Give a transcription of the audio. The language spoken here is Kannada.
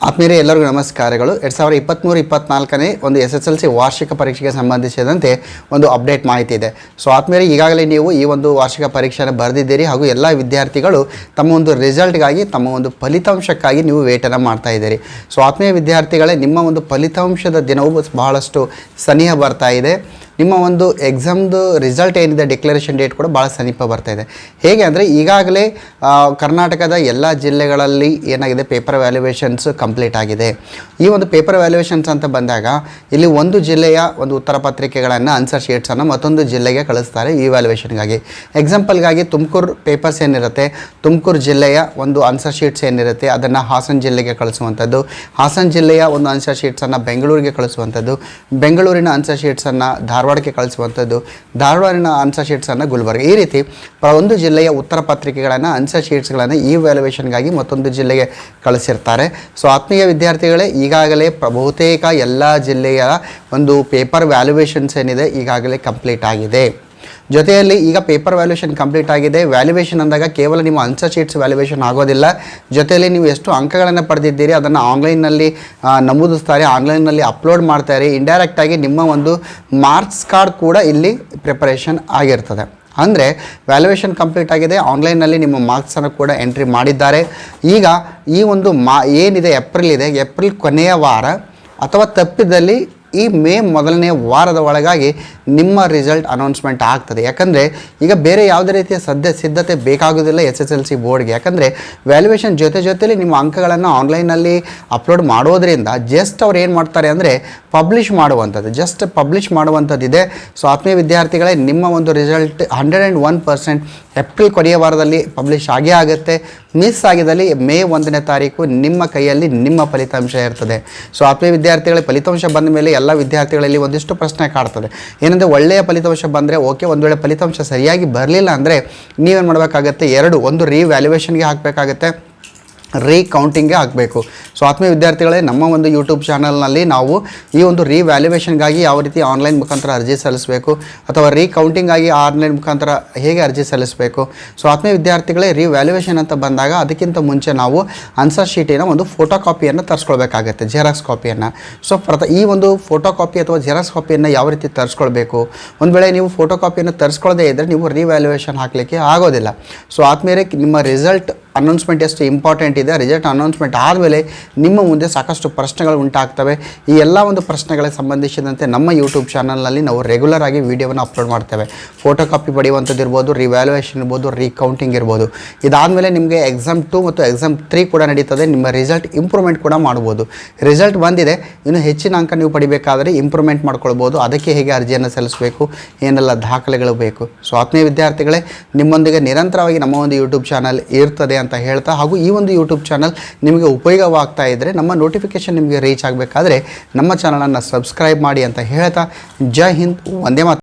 ಆತ್ಮೀಯರೇ ಎಲ್ಲರಿಗೂ ನಮಸ್ಕಾರಗಳು. 2023-24ನೇ ಒಂದು SSLC ವಾರ್ಷಿಕ ಪರೀಕ್ಷೆಗೆ ಸಂಬಂಧಿಸಿದಂತೆ ಒಂದು ಅಪ್ಡೇಟ್ ಮಾಹಿತಿ ಇದೆ. ಸೊ ಆತ್ಮೀಯರೇ, ಈಗಾಗಲೇ ನೀವು ಈ ಒಂದು ವಾರ್ಷಿಕ ಪರೀಕ್ಷೆಯನ್ನು ಬರೆದಿದ್ದೀರಿ ಹಾಗೂ ಎಲ್ಲ ವಿದ್ಯಾರ್ಥಿಗಳು ತಮ್ಮ ಒಂದು ರಿಸಲ್ಟ್ಗಾಗಿ, ತಮ್ಮ ಒಂದು ಫಲಿತಾಂಶಕ್ಕಾಗಿ ನೀವು ವೇಟನ್ನು ಮಾಡ್ತಾ ಇದ್ದೀರಿ. ಸೊ ಆತ್ಮೀಯ ವಿದ್ಯಾರ್ಥಿಗಳೇ, ನಿಮ್ಮ ಒಂದು ಫಲಿತಾಂಶದ ದಿನವೂ ಬಹಳಷ್ಟು ಸನಿಹ ಬರ್ತಾ ಇದೆ. ನಿಮ್ಮ ಒಂದು ಎಕ್ಸಾಮ್ದು ರಿಸಲ್ಟ್ ಏನಿದೆ, ಡಿಕ್ಲರೇಷನ್ ಡೇಟ್ ಕೂಡ ಭಾಳ ಸಮೀಪ ಬರ್ತಾ ಇದೆ. ಹೇಗೆ ಅಂದರೆ, ಈಗಾಗಲೇ ಕರ್ನಾಟಕದ ಎಲ್ಲ ಜಿಲ್ಲೆಗಳಲ್ಲಿ ಏನಾಗಿದೆ, ಪೇಪರ್ ವ್ಯಾಲ್ಯುವೇಷನ್ಸ್ ಕಂಪ್ಲೀಟ್ ಆಗಿದೆ. ಈ ಒಂದು ಪೇಪರ್ ವ್ಯಾಲ್ಯುವೇಷನ್ಸ್ ಅಂತ ಬಂದಾಗ ಇಲ್ಲಿ ಒಂದು ಜಿಲ್ಲೆಯ ಒಂದು ಉತ್ತರ ಪತ್ರಿಕೆಗಳನ್ನು, ಆನ್ಸರ್ ಶೀಟ್ಸನ್ನು ಮತ್ತೊಂದು ಜಿಲ್ಲೆಗೆ ಕಳಿಸ್ತಾರೆ ಈ ವ್ಯಾಲ್ಯುವೇಷನ್ಗಾಗಿ. ಎಕ್ಸಾಂಪಲ್ಗಾಗಿ ತುಮಕೂರು ಪೇಪರ್ಸ್ ಏನಿರುತ್ತೆ, ತುಮಕೂರು ಜಿಲ್ಲೆಯ ಒಂದು ಆನ್ಸರ್ ಶೀಟ್ಸ್ ಏನಿರುತ್ತೆ ಅದನ್ನು ಹಾಸನ ಜಿಲ್ಲೆಗೆ ಕಳಿಸುವಂಥದ್ದು, ಹಾಸನ ಜಿಲ್ಲೆಯ ಒಂದು ಆನ್ಸರ್ ಶೀಟ್ಸನ್ನು ಬೆಂಗಳೂರಿಗೆ ಕಳಿಸುವಂಥದ್ದು, ಬೆಂಗಳೂರಿನ ಆನ್ಸರ್ ಶೀಟ್ಸನ್ನು ಧಾರವಾಡಕ್ಕೆ ಕಳಿಸುವಂಥದ್ದು, ಧಾರವಾಡಿನ ಆನ್ಸರ್ ಶೀಟ್ಸನ್ನು ಗುಲ್ಬರ್ಗ. ಈ ರೀತಿ ಒಂದು ಜಿಲ್ಲೆಯ ಉತ್ತರ ಪತ್ರಿಕೆಗಳನ್ನು, ಆನ್ಸರ್ ಶೀಟ್ಸ್ಗಳನ್ನು ಈ ವ್ಯಾಲ್ಯುವೇಷನ್ಗಾಗಿ ಮತ್ತೊಂದು ಜಿಲ್ಲೆಗೆ ಕಳಿಸಿರ್ತಾರೆ. ಸೊ ಆತ್ಮೀಯ ವಿದ್ಯಾರ್ಥಿಗಳೇ, ಈಗಾಗಲೇ ಬಹುತೇಕ ಎಲ್ಲ ಜಿಲ್ಲೆಯ ಒಂದು ಪೇಪರ್ ವ್ಯಾಲ್ಯುವೇಷನ್ಸ್ ಏನಿದೆ ಈಗಾಗಲೇ ಕಂಪ್ಲೀಟ್ ಆಗಿದೆ. ಜೊತೆಯಲ್ಲಿ ಈಗ ಪೇಪರ್ ವ್ಯಾಲ್ಯುವೇಷನ್ ಕಂಪ್ಲೀಟ್ ಆಗಿದೆ. ವ್ಯಾಲ್ಯುವೇಷನ್ ಅಂದಾಗ ಕೇವಲ ನಿಮ್ಮ ಆನ್ಸರ್ ಶೀಟ್ಸ್ ವ್ಯಾಲ್ಯುವೇಷನ್ ಆಗೋದಿಲ್ಲ, ಜೊತೆಯಲ್ಲಿ ನೀವು ಎಷ್ಟು ಅಂಕಗಳನ್ನು ಪಡೆದಿದ್ದೀರಿ ಅದನ್ನು ಆನ್ಲೈನ್ನಲ್ಲಿ ನಮೂದಿಸ್ತಾರೆ, ಆನ್ಲೈನ್ನಲ್ಲಿ ಅಪ್ಲೋಡ್ ಮಾಡ್ತಾರೆ. ಇಂಡೈರೆಕ್ಟಾಗಿ ನಿಮ್ಮ ಒಂದು ಮಾರ್ಕ್ಸ್ ಕಾರ್ಡ್ ಕೂಡ ಇಲ್ಲಿ ಪ್ರಿಪರೇಷನ್ ಆಗಿರ್ತದೆ. ಅಂದರೆ ವ್ಯಾಲ್ಯುವೇಷನ್ ಕಂಪ್ಲೀಟ್ ಆಗಿದೆ, ಆನ್ಲೈನ್ನಲ್ಲಿ ನಿಮ್ಮ ಮಾರ್ಕ್ಸನ್ನು ಕೂಡ ಎಂಟ್ರಿ ಮಾಡಿದ್ದಾರೆ. ಈಗ ಈ ಒಂದು ಏನಿದೆ, ಏಪ್ರಿಲ್ ಕೊನೆಯ ವಾರ ಅಥವಾ ತಪ್ಪಿದಲ್ಲಿ ಈ ಮೇ ಮೊದಲನೇ ವಾರದ ಒಳಗಾಗಿ ನಿಮ್ಮ ರಿಸಲ್ಟ್ ಅನೌನ್ಸ್ಮೆಂಟ್ ಆಗ್ತದೆ. ಯಾಕಂದರೆ ಈಗ ಬೇರೆ ಯಾವುದೇ ರೀತಿಯ ಸಿದ್ಧತೆ ಬೇಕಾಗೋದಿಲ್ಲ SSLC ಬೋರ್ಡ್ಗೆ. ಯಾಕಂದರೆ ವ್ಯಾಲ್ಯುವೇಷನ್ ಜೊತೆಲಿ ನಿಮ್ಮ ಅಂಕಗಳನ್ನು ಆನ್ಲೈನಲ್ಲಿ ಅಪ್ಲೋಡ್ ಮಾಡೋದ್ರಿಂದ ಜಸ್ಟ್ ಅವ್ರು ಏನು ಮಾಡ್ತಾರೆ ಅಂದರೆ ಪಬ್ಲಿಷ್ ಮಾಡುವಂಥದ್ದಿದೆ. ಸೊ ಆತ್ಮೀಯ ವಿದ್ಯಾರ್ಥಿಗಳೇ, ನಿಮ್ಮ ಒಂದು ರಿಸಲ್ಟ್ 101% ಏಪ್ರಿಲ್ ಕೊನೆಯ ವಾರದಲ್ಲಿ ಪಬ್ಲಿಷ್ ಆಗೇ ಆಗುತ್ತೆ. ಮಿಸ್ ಆಗಿದ್ದಲ್ಲಿ ಮೇ 1ನೇ ತಾರೀಕು ನಿಮ್ಮ ಕೈಯಲ್ಲಿ ನಿಮ್ಮ ಫಲಿತಾಂಶ ಇರ್ತದೆ. ಸೊ ಆತ್ಮೀಯ ವಿದ್ಯಾರ್ಥಿಗಳೇ, ಫಲಿತಾಂಶ ಬಂದ ಮೇಲೆ ಎಲ್ಲ ವಿದ್ಯಾರ್ಥಿಗಳಲ್ಲಿ ಒಂದಿಷ್ಟು ಪ್ರಶ್ನೆ ಕಾಡ್ತದೆ. ಏನಂದರೆ, ಒಳ್ಳೆಯ ಫಲಿತಾಂಶ ಬಂದರೆ ಓಕೆ, ಒಂದು ವೇಳೆ ಫಲಿತಾಂಶ ಸರಿಯಾಗಿ ಬರಲಿಲ್ಲ ಅಂದರೆ ನೀವೇನು ಮಾಡಬೇಕಾಗತ್ತೆ, ಒಂದು ರೀವ್ಯಾಲ್ಯುವೇಷನ್ಗೆ ಹಾಕಬೇಕಾಗತ್ತೆ, ರೀಕೌಂಟಿಂಗ್ಗೆ ಹಾಕಬೇಕು. ಸೊ ಆತ್ಮೀಯ ವಿದ್ಯಾರ್ಥಿಗಳೇ, ನಮ್ಮ ಒಂದು ಯೂಟ್ಯೂಬ್ ಚಾನಲ್ನಲ್ಲಿ ನಾವು ಈ ಒಂದು ರೀವ್ಯಾಲ್ಯುವೇಷನ್ಗಾಗಿ ಯಾವ ರೀತಿ ಆನ್ಲೈನ್ ಮುಖಾಂತರ ಅರ್ಜಿ ಸಲ್ಲಿಸಬೇಕು ಅಥವಾ ರೀಕೌಂಟಿಂಗಾಗಿ ಆನ್ಲೈನ್ ಮುಖಾಂತರ ಹೇಗೆ ಅರ್ಜಿ ಸಲ್ಲಿಸಬೇಕು. ಸೊ ಆತ್ಮೀಯ ವಿದ್ಯಾರ್ಥಿಗಳೇ, ರೀವ್ಯಾಲ್ಯುವೇಷನ್ ಅಂತ ಬಂದಾಗ ಅದಕ್ಕಿಂತ ಮುಂಚೆ ನಾವು ಆನ್ಸರ್ ಶೀಟಿನ ಒಂದು ಫೋಟೋ ಕಾಪಿಯನ್ನು ತರಿಸ್ಕೊಳ್ಬೇಕಾಗತ್ತೆ, ಜೆರಾಕ್ಸ್ ಕಾಪಿಯನ್ನು. ಸೊ ಈ ಒಂದು ಫೋಟೋ ಕಾಪಿ ಅಥವಾ ಜೆರಾಕ್ಸ್ ಕಾಪಿಯನ್ನು ಯಾವ ರೀತಿ ತರಿಸ್ಕೊಳ್ಬೇಕು, ಒಂದು ವೇಳೆ ನೀವು ಫೋಟೋ ಕಾಪಿಯನ್ನು ತರಿಸ್ಕೊಳ್ಳದೇ ಇದ್ದರೆ ನೀವು ರೀವ್ಯಾಲ್ಯುವೇಷನ್ ಹಾಕಲಿಕ್ಕೆ ಆಗೋದಿಲ್ಲ. ಸೊ ಆದ್ಮೇಲೆ ನಿಮ್ಮ ರಿಸಲ್ಟ್ ಅನೌನ್ಸ್ಮೆಂಟ್ ಎಷ್ಟು ಇಂಪಾರ್ಟೆಂಟ್ ಇದೆ, ರಿಸಲ್ಟ್ ಅನೌನ್ಸ್ಮೆಂಟ್ ಆದಮೇಲೆ ನಿಮ್ಮ ಮುಂದೆ ಸಾಕಷ್ಟು ಪ್ರಶ್ನೆಗಳು ಉಂಟಾಗ್ತವೆ. ಈ ಎಲ್ಲ ಒಂದು ಪ್ರಶ್ನೆಗಳಿಗೆ ಸಂಬಂಧಿಸಿದಂತೆ ನಮ್ಮ ಯೂಟ್ಯೂಬ್ ಚಾನಲ್ನಲ್ಲಿ ನಾವು ರೆಗ್ಯುಲರ್ ಆಗಿ ವೀಡಿಯೋವನ್ನು ಅಪ್ಲೋಡ್ ಮಾಡ್ತೇವೆ. ಫೋಟೋ ಕಾಪಿ ಪಡೆಯುವಂಥದ್ದು ಇರ್ಬೋದು, ರಿವ್ಯಾಲ್ಯುವೇಷನ್ ಇರ್ಬೋದು, ರೀಕೌಂಟಿಂಗ್ ಇರ್ಬೋದು. ಇದಾದಮೇಲೆ ನಿಮಗೆ ಎಕ್ಸಾಮ್ 2 ಮತ್ತು ಎಕ್ಸಾಮ್ 3 ಕೂಡ ನಡೀತದೆ. ನಿಮ್ಮ ರಿಸಲ್ಟ್ ಇಂಪ್ರೂವ್ಮೆಂಟ್ ಕೂಡ ಮಾಡ್ಬೋದು. ರಿಸಲ್ಟ್ ಬಂದಿದೆ, ಇನ್ನು ಹೆಚ್ಚಿನ ಅಂಕ ನೀವು ಪಡಿಬೇಕಾದರೆ ಇಂಪ್ರೂವ್ಮೆಂಟ್ ಮಾಡ್ಕೊಳ್ಬೋದು. ಅದಕ್ಕೆ ಹೇಗೆ ಅರ್ಜಿಯನ್ನು ಸಲ್ಲಿಸಬೇಕು, ಏನೆಲ್ಲ ದಾಖಲೆಗಳು ಬೇಕು. ಸೊ ಆತ್ಮೀಯ ವಿದ್ಯಾರ್ಥಿಗಳೇ, ನಿಮ್ಮೊಂದಿಗೆ ನಿರಂತರವಾಗಿ ನಮ್ಮ ಒಂದು ಯೂಟ್ಯೂಬ್ ಚಾನಲ್ ಇರ್ತದೆ ಅಂತ ಹೇಳ್ತಾ, ಹಾಗೂ ಈ ಒಂದು ಯೂಟ್ಯೂಬ್ ಚಾನಲ್ ನಿಮಗೆ ಉಪಯೋಗವಾಗ್ತಾ ಇದ್ದರೆ, ನಮ್ಮ ನೋಟಿಫಿಕೇಷನ್ ನಿಮಗೆ ರೀಚ್ ಆಗಬೇಕಾದ್ರೆ ನಮ್ಮ ಚಾನಲನ್ನು ಸಬ್ಸ್ಕ್ರೈಬ್ ಮಾಡಿ ಅಂತ ಹೇಳ್ತಾ, ಜೈ ಹಿಂದ್, ವಂದೇ ಮಾತರಂ.